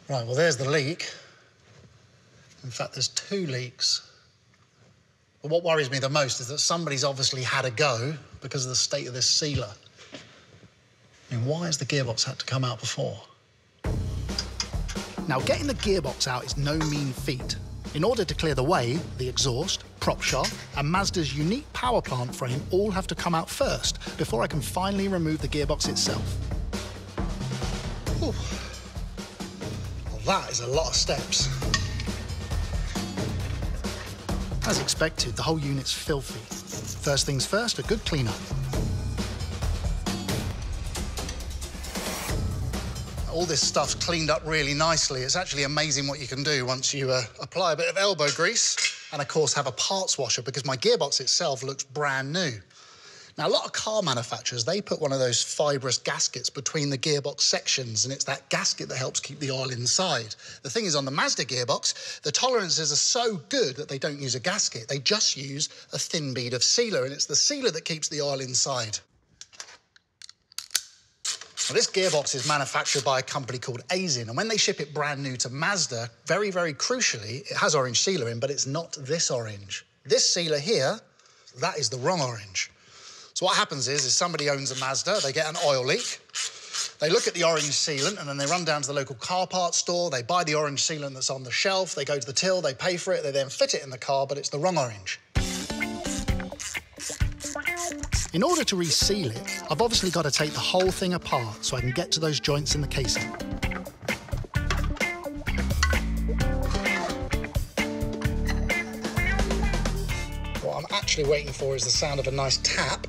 Right, well, there's the leak. In fact, there's 2 leaks. But what worries me the most is that somebody's obviously had a go because of the state of this sealer. I mean, why has the gearbox had to come out before? Now, getting the gearbox out is no mean feat. In order to clear the way, the exhaust, prop shaft, and Mazda's unique power plant frame all have to come out first before I can finally remove the gearbox itself. Ooh. Well, that is a lot of steps. As expected, the whole unit's filthy. First things first, a good clean-up. All this stuff's cleaned up really nicely. It's actually amazing what you can do once you apply a bit of elbow grease and, of course, have a parts washer, because my gearbox itself looks brand new. Now, a lot of car manufacturers, they put one of those fibrous gaskets between the gearbox sections, and it's that gasket that helps keep the oil inside. The thing is, on the Mazda gearbox, the tolerances are so good that they don't use a gasket. They just use a thin bead of sealer, and it's the sealer that keeps the oil inside. Now, this gearbox is manufactured by a company called Aisin, and when they ship it brand new to Mazda, very, very crucially, it has orange sealer in, but it's not this orange. This sealer here, that is the wrong orange. So what happens is somebody owns a Mazda, they get an oil leak, they look at the orange sealant, and then they run down to the local car parts store, they buy the orange sealant that's on the shelf, they go to the till, they pay for it, they then fit it in the car, but it's the wrong orange. In order to reseal it, I've obviously got to take the whole thing apart so I can get to those joints in the casing. What I'm actually waiting for is the sound of a nice tap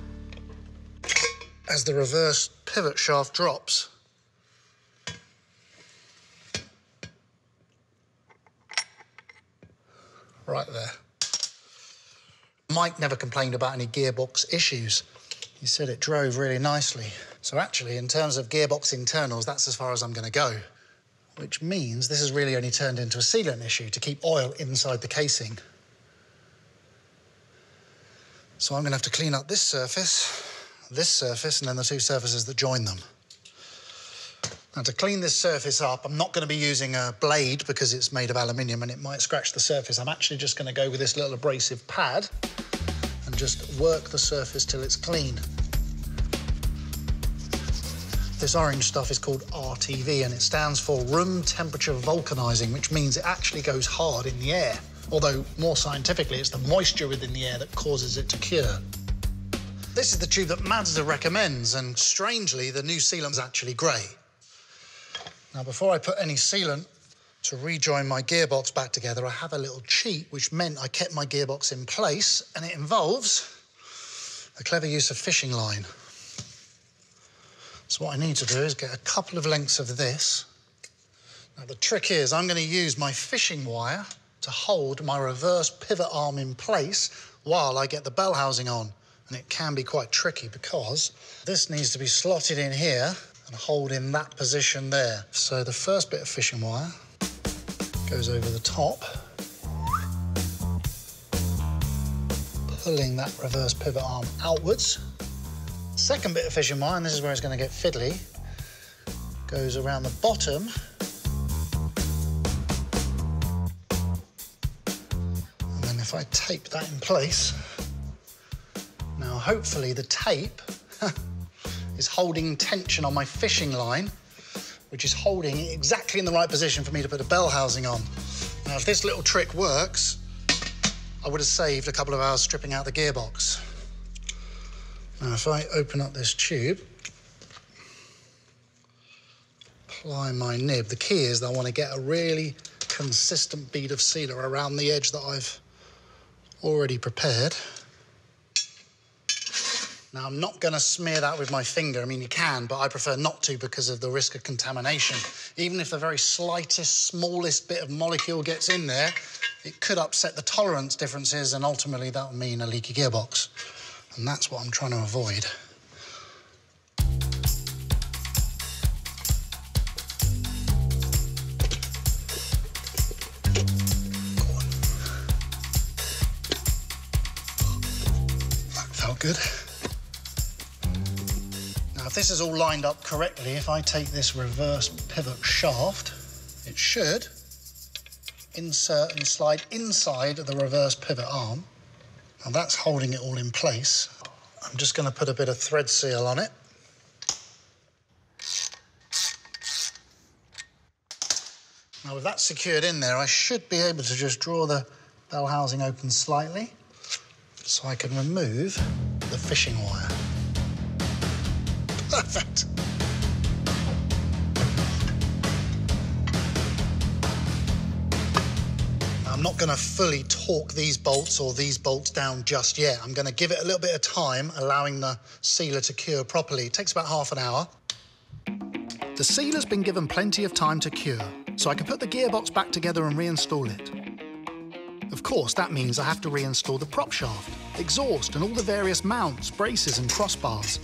as the reverse pivot shaft drops. Right there. Mike never complained about any gearbox issues. He said it drove really nicely. So actually, in terms of gearbox internals, that's as far as I'm going to go. Which means this has really only turned into a sealant issue to keep oil inside the casing. So I'm going to have to clean up this surface, and then the 2 surfaces that join them. Now, to clean this surface up, I'm not going to be using a blade because it's made of aluminium and it might scratch the surface. I'm actually just going to go with this little abrasive pad and just work the surface till it's clean. This orange stuff is called RTV, and it stands for room temperature vulcanizing, which means it actually goes hard in the air. Although, more scientifically, it's the moisture within the air that causes it to cure. This is the tube that Mazda recommends, and strangely, the new sealant is actually grey. Now, before I put any sealant to rejoin my gearbox back together, I have a little cheat, which meant I kept my gearbox in place, and it involves a clever use of fishing line. So what I need to do is get a couple of lengths of this. Now, the trick is I'm going to use my fishing wire to hold my reverse pivot arm in place while I get the bell housing on. And it can be quite tricky because this needs to be slotted in here and hold in that position there. So the first bit of fishing wire goes over the top, pulling that reverse pivot arm outwards. Second bit of fishing wire, and this is where it's going to get fiddly, goes around the bottom. And then if I tape that in place, now hopefully the tape is holding tension on my fishing line, which is holding it exactly in the right position for me to put a bell housing on. Now, if this little trick works, I would have saved a couple of hours stripping out the gearbox. Now, if I open up this tube, apply my nib, the key is that I want to get a really consistent bead of sealer around the edge that I've already prepared. Now, I'm not going to smear that with my finger. I mean, you can, but I prefer not to because of the risk of contamination. Even if the very slightest, smallest bit of molecule gets in there, it could upset the tolerance differences, and ultimately that will mean a leaky gearbox. And that's what I'm trying to avoid. That felt good. Now, if this is all lined up correctly, if I take this reverse pivot shaft it should insert and slide inside the reverse pivot arm. Now that's holding it all in place. I'm just going to put a bit of thread seal on it. Now with that secured in there, I should be able to just draw the bell housing open slightly so I can remove the fishing wire. Perfect. I'm not going to fully torque these bolts or these bolts down just yet. I'm going to give it a little bit of time, allowing the sealer to cure properly. It takes about half an hour. The sealer's been given plenty of time to cure, so I can put the gearbox back together and reinstall it. Of course, that means I have to reinstall the prop shaft, exhaust and all the various mounts, braces and crossbars.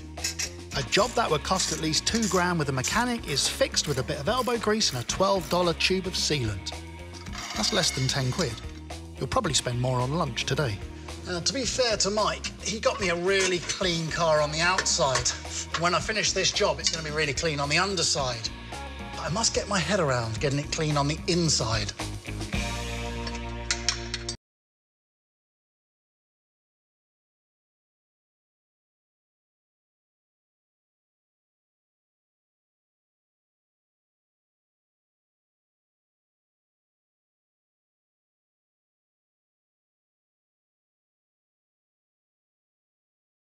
A job that would cost at least £2 with a mechanic is fixed with a bit of elbow grease and a $12 tube of sealant. That's less than 10 quid. You'll probably spend more on lunch today. Now, to be fair to Mike, he got me a really clean car on the outside. When I finish this job, it's going to be really clean on the underside. But I must get my head around getting it clean on the inside.